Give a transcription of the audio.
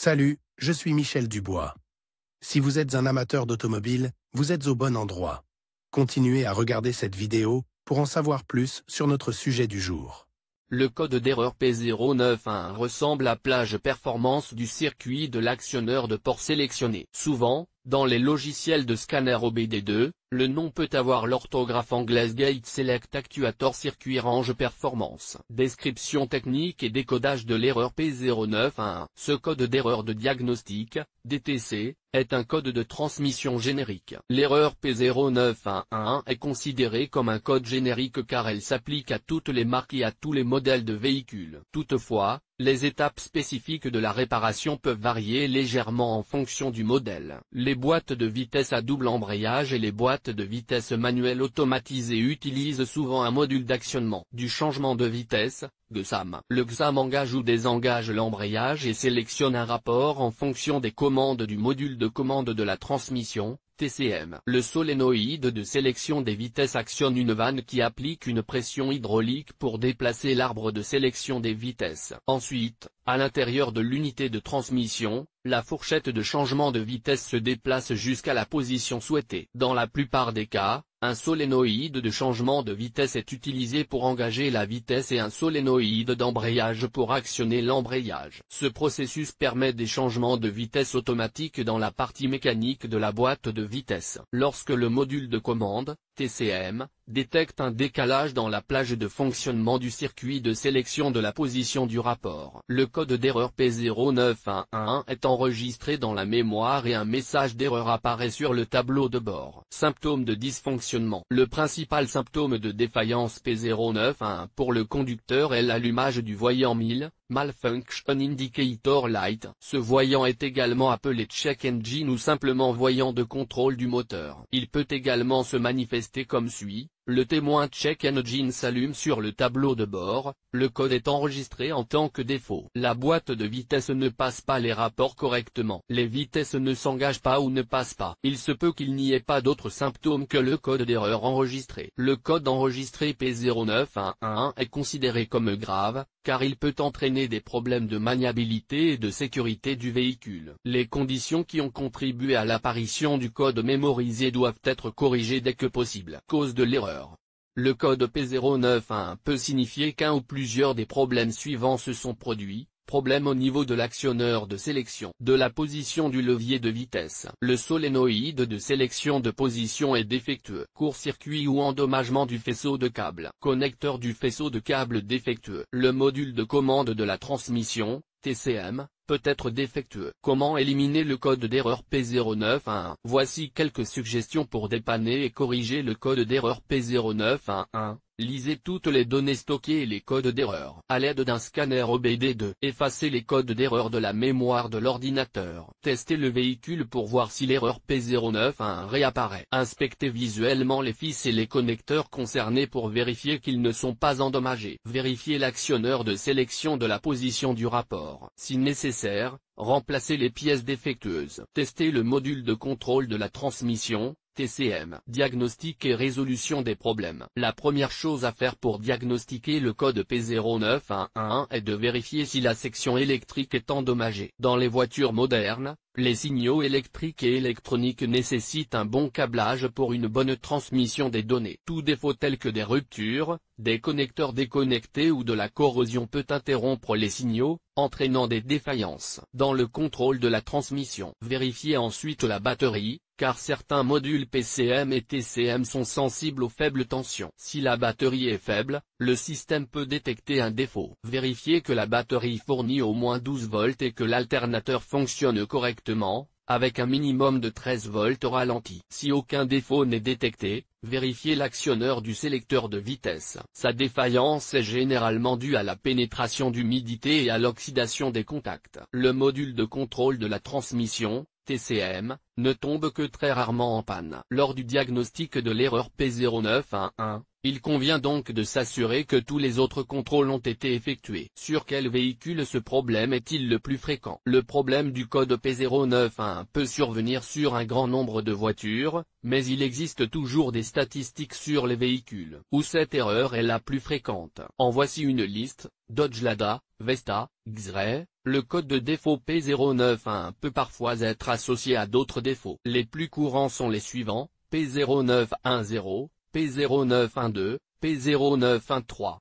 Salut, je suis Michel Dubois. Si vous êtes un amateur d'automobile, vous êtes au bon endroit. Continuez à regarder cette vidéo pour en savoir plus sur notre sujet du jour. Le code d'erreur P091 ressemble à plage performance du circuit de l'actionneur de port sélectionné. Souvent, dans les logiciels de scanner OBD2, le nom peut avoir l'orthographe anglaise Gate Select Actuator Circuit Range Performance. Description technique et décodage de l'erreur P091. Ce code d'erreur de diagnostic, DTC, est un code de transmission générique. L'erreur P091 est considérée comme un code générique car elle s'applique à toutes les marques et à tous les modèles de véhicules. Toutefois, les étapes spécifiques de la réparation peuvent varier légèrement en fonction du modèle. Les boîtes de vitesse à double embrayage et les boîtes de vitesse manuelles automatisées utilisent souvent un module d'actionnement du changement de vitesse, GSAM. Le GSAM engage ou désengage l'embrayage et sélectionne un rapport en fonction des commandes du module de commande de la transmission, TCM. Le solénoïde de sélection des vitesses actionne une vanne qui applique une pression hydraulique pour déplacer l'arbre de sélection des vitesses. Ensuite, à l'intérieur de l'unité de transmission, la fourchette de changement de vitesse se déplace jusqu'à la position souhaitée. Dans la plupart des cas, un solénoïde de changement de vitesse est utilisé pour engager la vitesse et un solénoïde d'embrayage pour actionner l'embrayage. Ce processus permet des changements de vitesse automatiques dans la partie mécanique de la boîte de vitesse. Lorsque le module de commande, TCM, détecte un décalage dans la plage de fonctionnement du circuit de sélection de la position du rapport, le code d'erreur P091 est enregistré dans la mémoire et un message d'erreur apparaît sur le tableau de bord. Symptômes de dysfonctionnement. Le principal symptôme de défaillance P091 pour le conducteur est l'allumage du voyant 1000, Malfunction Indicator Light. Ce voyant est également appelé check engine ou simplement voyant de contrôle du moteur. Il peut également se manifester comme suit. Le témoin check engine s'allume sur le tableau de bord, le code est enregistré en tant que défaut. La boîte de vitesse ne passe pas les rapports correctement. Les vitesses ne s'engagent pas ou ne passent pas. Il se peut qu'il n'y ait pas d'autres symptômes que le code d'erreur enregistré. Le code enregistré P091 est considéré comme grave, car il peut entraîner des problèmes de maniabilité et de sécurité du véhicule. Les conditions qui ont contribué à l'apparition du code mémorisé doivent être corrigées dès que possible. Cause de l'erreur. Le code P091 peut signifier qu'un ou plusieurs des problèmes suivants se sont produits. Problème au niveau de l'actionneur de sélection, de la position du levier de vitesse. Le solénoïde de sélection de position est défectueux. Court-circuit ou endommagement du faisceau de câble. Connecteur du faisceau de câble défectueux. Le module de commande de la transmission, TCM, peut être défectueux. Comment éliminer le code d'erreur P091? Voici quelques suggestions pour dépanner et corriger le code d'erreur P091. Lisez toutes les données stockées et les codes d'erreur. À l'aide d'un scanner OBD2, effacez les codes d'erreur de la mémoire de l'ordinateur. Testez le véhicule pour voir si l'erreur P091 réapparaît. Inspectez visuellement les fils et les connecteurs concernés pour vérifier qu'ils ne sont pas endommagés. Vérifiez l'actionneur de sélection de la position du rapport. Si nécessaire, remplacez les pièces défectueuses. Testez le module de contrôle de la transmission, TCM. Diagnostic et résolution des problèmes. La première chose à faire pour diagnostiquer le code P091 est de vérifier si la section électrique est endommagée. Dans les voitures modernes, les signaux électriques et électroniques nécessitent un bon câblage pour une bonne transmission des données. Tout défaut tel que des ruptures, des connecteurs déconnectés ou de la corrosion peut interrompre les signaux, entraînant des défaillances. Dans le contrôle de la transmission, vérifiez ensuite la batterie, car certains modules PCM et TCM sont sensibles aux faibles tensions. Si la batterie est faible, le système peut détecter un défaut. Vérifiez que la batterie fournit au moins 12 volts et que l'alternateur fonctionne correctement, avec un minimum de 13 volts au ralenti. Si aucun défaut n'est détecté, vérifiez l'actionneur du sélecteur de vitesse. Sa défaillance est généralement due à la pénétration d'humidité et à l'oxydation des contacts. Le module de contrôle de la transmission, TCM, ne tombe que très rarement en panne. Lors du diagnostic de l'erreur P091, Il convient donc de s'assurer que tous les autres contrôles ont été effectués. Sur quel véhicule ce problème est-il le plus fréquent? Le problème du code P091 peut survenir sur un grand nombre de voitures, mais il existe toujours des statistiques sur les véhicules où cette erreur est la plus fréquente. En voici une liste: Dodge Lada, Vesta, X-Ray. Le code de défaut P091 peut parfois être associé à d'autres défauts. Les plus courants sont les suivants: P0910, P0912, P0913.